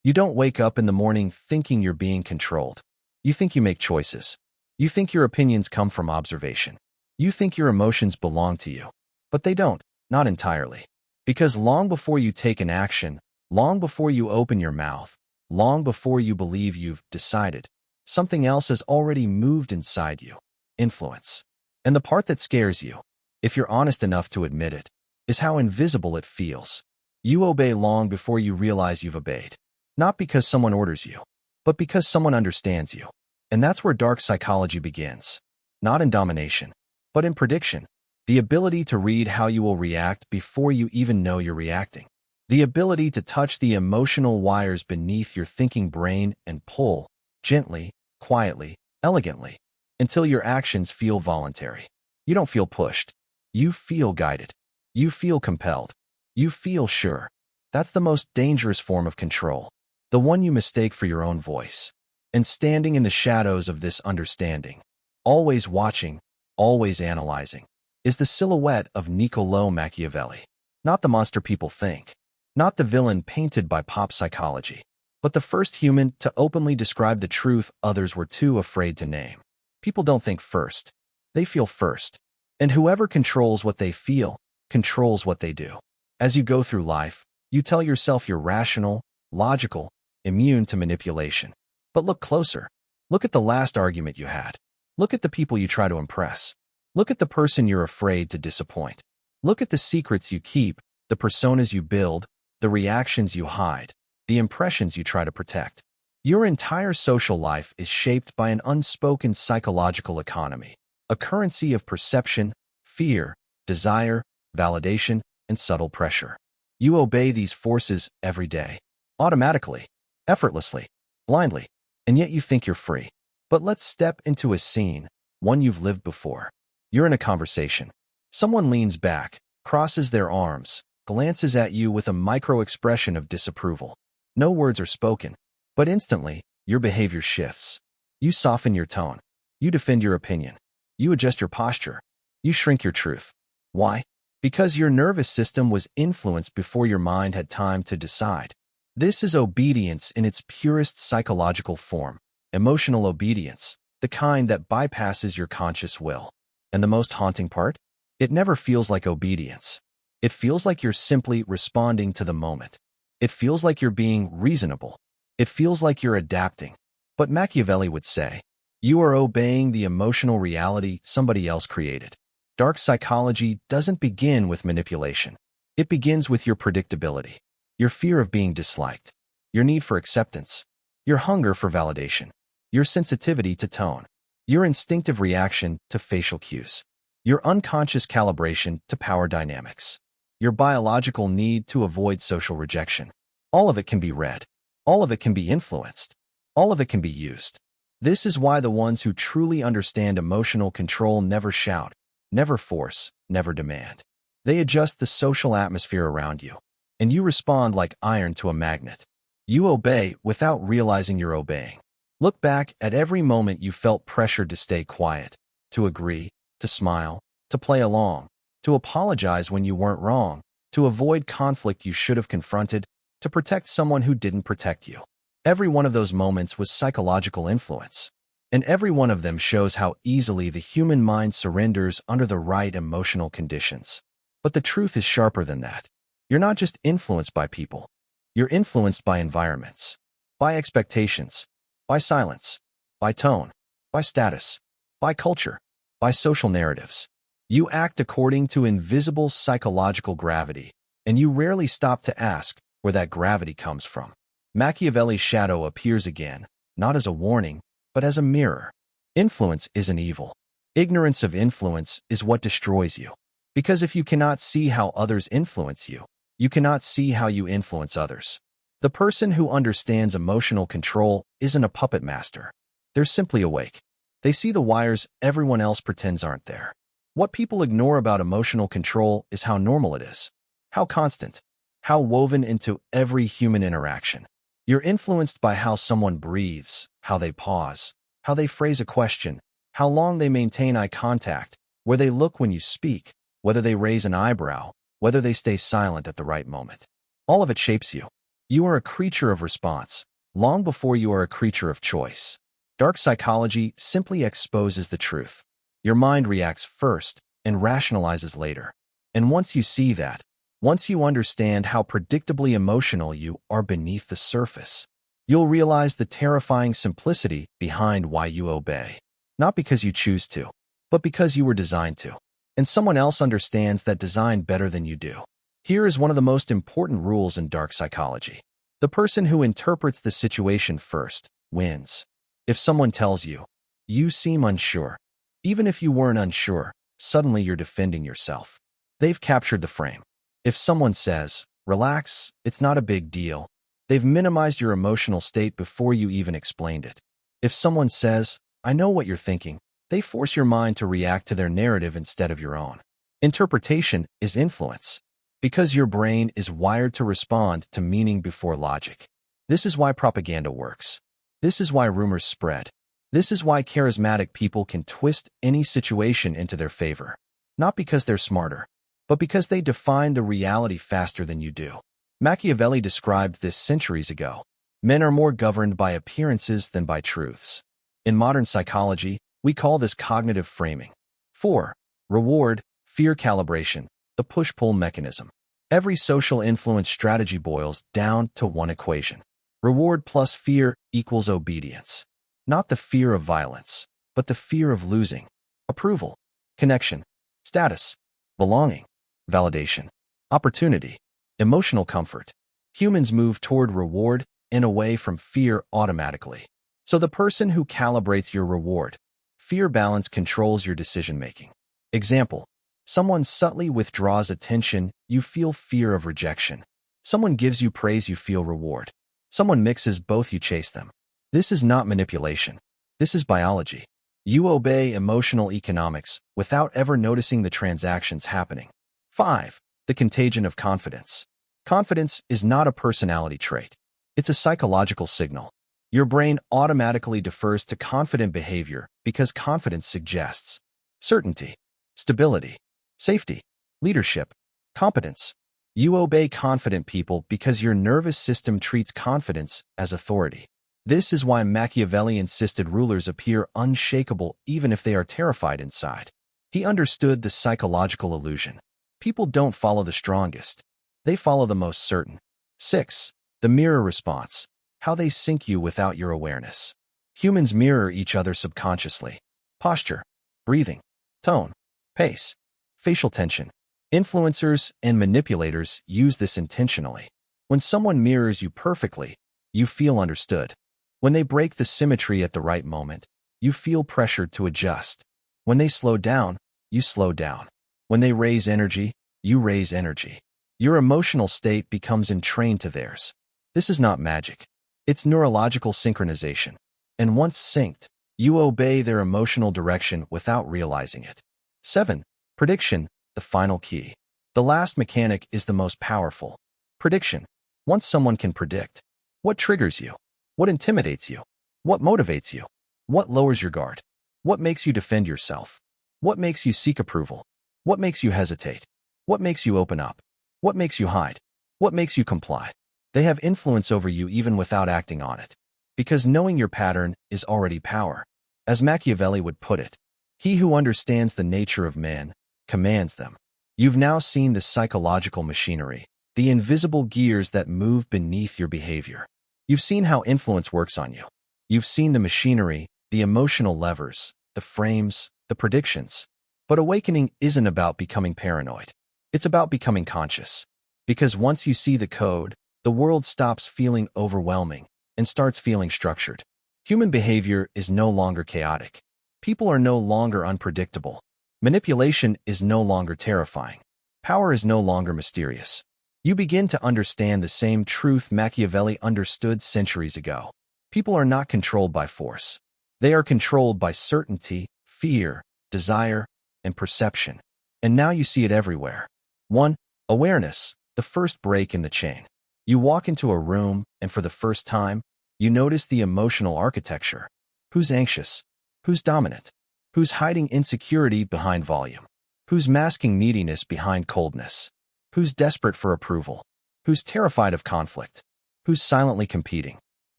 You don't wake up in the morning thinking you're being controlled. You think you make choices. You think your opinions come from observation. You think your emotions belong to you. But they don't, not entirely. Because long before you take an action, long before you open your mouth, long before you believe you've decided, something else has already moved inside you. Influence. And the part that scares you, if you're honest enough to admit it, is how invisible it feels. You obey long before you realize you've obeyed. Not because someone orders you, but because someone understands you. And that's where dark psychology begins. Not in domination, but in prediction. The ability to read how you will react before you even know you're reacting. The ability to touch the emotional wires beneath your thinking brain and pull, gently, quietly, elegantly, until your actions feel voluntary. You don't feel pushed. You feel guided. You feel compelled. You feel sure. That's the most dangerous form of control. The one you mistake for your own voice. And standing in the shadows of this understanding, always watching, always analyzing, is the silhouette of Niccolò Machiavelli. Not the monster people think. Not the villain painted by pop psychology. But the first human to openly describe the truth others were too afraid to name. People don't think first. They feel first. And whoever controls what they feel, controls what they do. As you go through life, you tell yourself you're rational, logical, immune to manipulation. But look closer. Look at the last argument you had. Look at the people you try to impress. Look at the person you're afraid to disappoint. Look at the secrets you keep, the personas you build, the reactions you hide, the impressions you try to protect. Your entire social life is shaped by an unspoken psychological economy, a currency of perception, fear, desire, validation, and subtle pressure. You obey these forces every day, automatically, effortlessly, blindly, and yet you think you're free. But let's step into a scene, one you've lived before. You're in a conversation. Someone leans back, crosses their arms, glances at you with a micro-expression of disapproval. No words are spoken, but instantly, your behavior shifts. You soften your tone. You defend your opinion. You adjust your posture. You shrink your truth. Why? Because your nervous system was influenced before your mind had time to decide. This is obedience in its purest psychological form, emotional obedience, the kind that bypasses your conscious will. And the most haunting part? It never feels like obedience. It feels like you're simply responding to the moment. It feels like you're being reasonable. It feels like you're adapting. But Machiavelli would say, you are obeying the emotional reality somebody else created. Dark psychology doesn't begin with manipulation. It begins with your predictability, your fear of being disliked, your need for acceptance, your hunger for validation, your sensitivity to tone, your instinctive reaction to facial cues, your unconscious calibration to power dynamics, your biological need to avoid social rejection. All of it can be read. All of it can be influenced. All of it can be used. This is why the ones who truly understand emotional control never shout, never force, never demand. They adjust the social atmosphere around you, and you respond like iron to a magnet. You obey without realizing you're obeying. Look back at every moment you felt pressured to stay quiet, to agree, to smile, to play along, to apologize when you weren't wrong, to avoid conflict you should have confronted, to protect someone who didn't protect you. Every one of those moments was psychological influence. And every one of them shows how easily the human mind surrenders under the right emotional conditions. But the truth is sharper than that. You're not just influenced by people. You're influenced by environments, by expectations, by silence, by tone, by status, by culture, by social narratives. You act according to invisible psychological gravity, and you rarely stop to ask where that gravity comes from. Machiavelli's shadow appears again, not as a warning, but as a mirror. Influence isn't evil. Ignorance of influence is what destroys you. Because if you cannot see how others influence you, you cannot see how you influence others. The person who understands emotional control isn't a puppet master. They're simply awake. They see the wires everyone else pretends aren't there. What people ignore about emotional control is how normal it is, how constant, how woven into every human interaction. You're influenced by how someone breathes, how they pause, how they phrase a question, how long they maintain eye contact, where they look when you speak, whether they raise an eyebrow, whether they stay silent at the right moment. All of it shapes you. You are a creature of response, long before you are a creature of choice. Dark psychology simply exposes the truth. Your mind reacts first and rationalizes later. And once you see that, once you understand how predictably emotional you are beneath the surface, you'll realize the terrifying simplicity behind why you obey. Not because you choose to, but because you were designed to. And someone else understands that design better than you do. Here is one of the most important rules in dark psychology. The person who interprets the situation first wins. If someone tells you, "You seem unsure," even if you weren't unsure, suddenly you're defending yourself. They've captured the frame. If someone says, "Relax, it's not a big deal," they've minimized your emotional state before you even explained it. If someone says, "I know what you're thinking," they force your mind to react to their narrative instead of your own. Interpretation is influence, because your brain is wired to respond to meaning before logic. This is why propaganda works. This is why rumors spread. This is why charismatic people can twist any situation into their favor. Not because they're smarter, but because they define the reality faster than you do. Machiavelli described this centuries ago. Men are more governed by appearances than by truths. In modern psychology, we call this cognitive framing. 4. Reward, fear calibration, the push-pull mechanism. Every social influence strategy boils down to one equation. Reward plus fear equals obedience. Not the fear of violence, but the fear of losing. Approval, connection, status, belonging, validation, opportunity, emotional comfort. Humans move toward reward and away from fear automatically. So the person who calibrates your reward, fear balance controls your decision-making. Example, someone subtly withdraws attention, you feel fear of rejection. Someone gives you praise, you feel reward. Someone mixes both, you chase them. This is not manipulation. This is biology. You obey emotional economics without ever noticing the transactions happening. 5. The contagion of confidence. Confidence is not a personality trait. It's a psychological signal. Your brain automatically defers to confident behavior because confidence suggests certainty, stability, safety, leadership, competence. You obey confident people because your nervous system treats confidence as authority. This is why Machiavelli insisted rulers appear unshakable even if they are terrified inside. He understood the psychological illusion. People don't follow the strongest. They follow the most certain. 6. The mirror response. How they sync you without your awareness. Humans mirror each other subconsciously. Posture, breathing, tone, pace, facial tension. Influencers and manipulators use this intentionally. When someone mirrors you perfectly, you feel understood. When they break the symmetry at the right moment, you feel pressured to adjust. When they slow down, you slow down. When they raise energy, you raise energy. Your emotional state becomes entrained to theirs. This is not magic. It's neurological synchronization. And once synced, you obey their emotional direction without realizing it. 7. Prediction, the final key. The last mechanic is the most powerful. Prediction. Once someone can predict what triggers you, what intimidates you, what motivates you, what lowers your guard, what makes you defend yourself, what makes you seek approval, what makes you hesitate, what makes you open up, what makes you hide, what makes you comply. They have influence over you even without acting on it. Because knowing your pattern is already power. As Machiavelli would put it, he who understands the nature of men commands them. You've now seen the psychological machinery, the invisible gears that move beneath your behavior. You've seen how influence works on you. You've seen the machinery, the emotional levers, the frames, the predictions. But awakening isn't about becoming paranoid. It's about becoming conscious. Because once you see the code, the world stops feeling overwhelming and starts feeling structured. Human behavior is no longer chaotic. People are no longer unpredictable. Manipulation is no longer terrifying. Power is no longer mysterious. You begin to understand the same truth Machiavelli understood centuries ago. People are not controlled by force. They are controlled by certainty, fear, desire, and perception. And now you see it everywhere. 1. Awareness, the first break in the chain. You walk into a room, and for the first time, you notice the emotional architecture. Who's anxious? Who's dominant? Who's hiding insecurity behind volume? Who's masking neediness behind coldness? Who's desperate for approval? Who's terrified of conflict? Who's silently competing?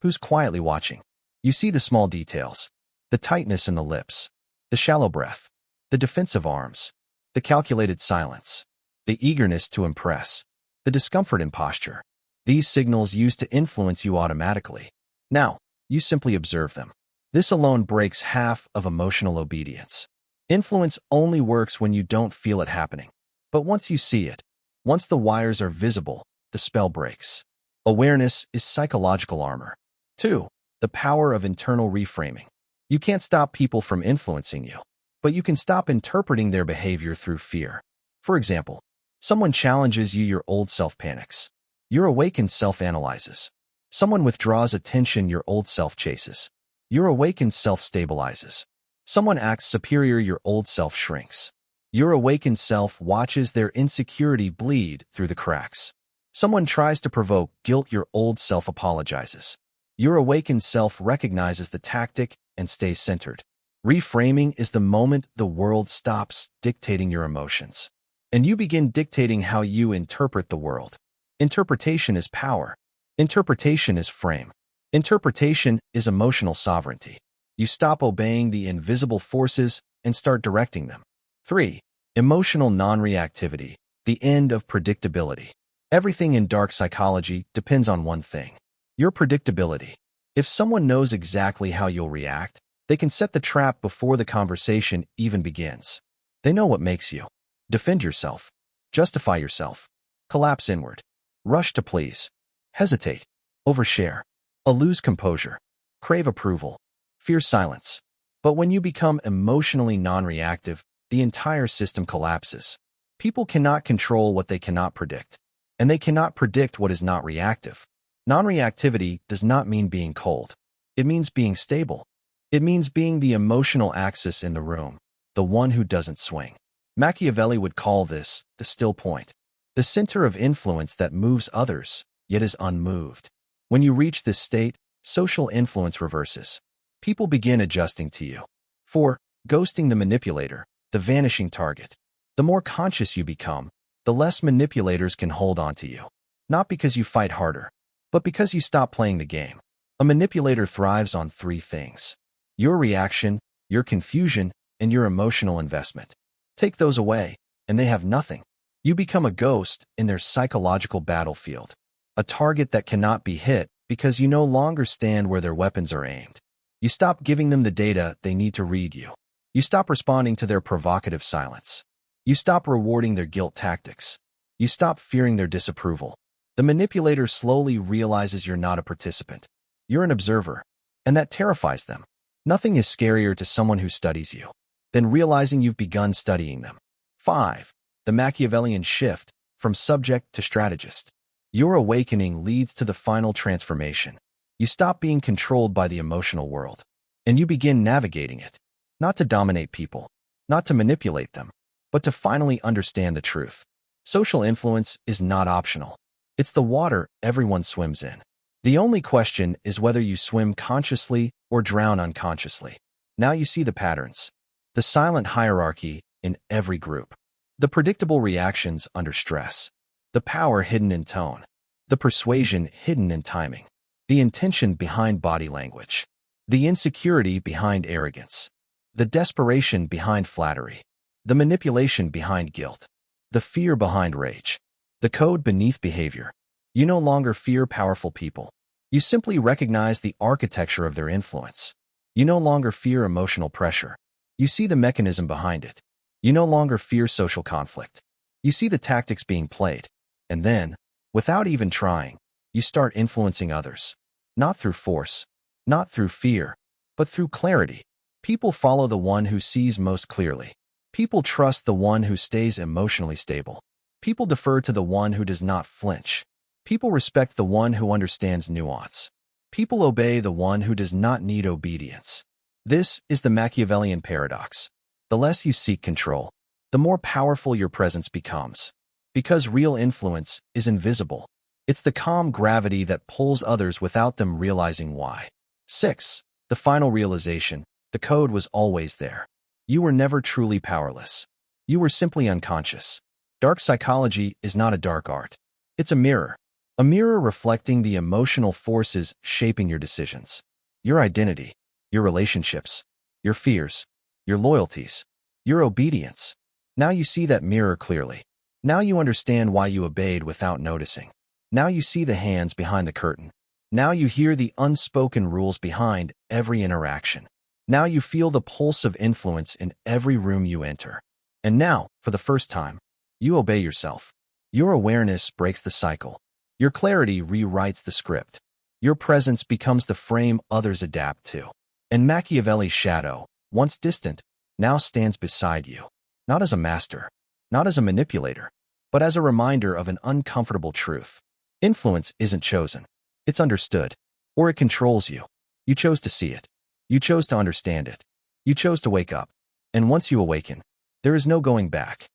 Who's quietly watching? You see the small details, the tightness in the lips, the shallow breath, the defensive arms, the calculated silence, the eagerness to impress, the discomfort in posture. These signals used to influence you automatically. Now, you simply observe them. This alone breaks half of emotional obedience. Influence only works when you don't feel it happening. But once you see it, once the wires are visible, the spell breaks. Awareness is psychological armor. 2. The power of internal reframing. You can't stop people from influencing you, but you can stop interpreting their behavior through fear. For example, someone challenges you, your old self panics. Your awakened self analyzes. Someone withdraws attention, your old self chases. Your awakened self stabilizes. Someone acts superior, your old self shrinks. Your awakened self watches their insecurity bleed through the cracks. Someone tries to provoke guilt, your old self apologizes. Your awakened self recognizes the tactic and stays centered. Reframing is the moment the world stops dictating your emotions, and you begin dictating how you interpret the world. Interpretation is power. Interpretation is frame. Interpretation is emotional sovereignty. You stop obeying the invisible forces and start directing them. 3. Emotional non-reactivity, the end of predictability. Everything in dark psychology depends on one thing: your predictability. If someone knows exactly how you'll react, they can set the trap before the conversation even begins. They know what makes you defend yourself, justify yourself, collapse inward, rush to please, hesitate, overshare, lose composure, crave approval, fear silence. But when you become emotionally non-reactive, the entire system collapses. People cannot control what they cannot predict, and they cannot predict what is not reactive. Non-reactivity does not mean being cold. It means being stable. It means being the emotional axis in the room, the one who doesn't swing. Machiavelli would call this the still point, the center of influence that moves others, yet is unmoved. When you reach this state, social influence reverses. People begin adjusting to you. 4. Ghosting the manipulator, the vanishing target. The more conscious you become, the less manipulators can hold on to you. Not because you fight harder, but because you stop playing the game. A manipulator thrives on 3 things: your reaction, your confusion, and your emotional investment. Take those away, and they have nothing. You become a ghost in their psychological battlefield, a target that cannot be hit because you no longer stand where their weapons are aimed. You stop giving them the data they need to read you. You stop responding to their provocative silence. You stop rewarding their guilt tactics. You stop fearing their disapproval. The manipulator slowly realizes you're not a participant. You're an observer, and that terrifies them. Nothing is scarier to someone who studies you than realizing you've begun studying them. 5. The Machiavellian shift from subject to strategist. Your awakening leads to the final transformation. You stop being controlled by the emotional world, and you begin navigating it, not to dominate people, not to manipulate them, but to finally understand the truth. Social influence is not optional. It's the water everyone swims in. The only question is whether you swim consciously or drown unconsciously. Now you see the patterns, the silent hierarchy in every group, the predictable reactions under stress, the power hidden in tone, the persuasion hidden in timing, the intention behind body language, the insecurity behind arrogance, the desperation behind flattery, the manipulation behind guilt, the fear behind rage, the code beneath behavior. You no longer fear powerful people. You simply recognize the architecture of their influence. You no longer fear emotional pressure. You see the mechanism behind it. You no longer fear social conflict. You see the tactics being played. And then, without even trying, you start influencing others. Not through force, not through fear, but through clarity. People follow the one who sees most clearly. People trust the one who stays emotionally stable. People defer to the one who does not flinch. People respect the one who understands nuance. People obey the one who does not need obedience. This is the Machiavellian paradox. The less you seek control, the more powerful your presence becomes. Because real influence is invisible. It's the calm gravity that pulls others without them realizing why. 6. The final realization: the code was always there. You were never truly powerless. You were simply unconscious. Dark psychology is not a dark art. It's a mirror. A mirror reflecting the emotional forces shaping your decisions, your identity, your relationships, your fears, your loyalties, your obedience. Now you see that mirror clearly. Now you understand why you obeyed without noticing. Now you see the hands behind the curtain. Now you hear the unspoken rules behind every interaction. Now you feel the pulse of influence in every room you enter. And now, for the first time, you obey yourself. Your awareness breaks the cycle. Your clarity rewrites the script. Your presence becomes the frame others adapt to. And Machiavelli's shadow, once distant, now stands beside you. Not as a master, not as a manipulator, but as a reminder of an uncomfortable truth. Influence isn't chosen. It's understood. Or it controls you. You chose to see it. You chose to understand it. You chose to wake up. And once you awaken, there is no going back.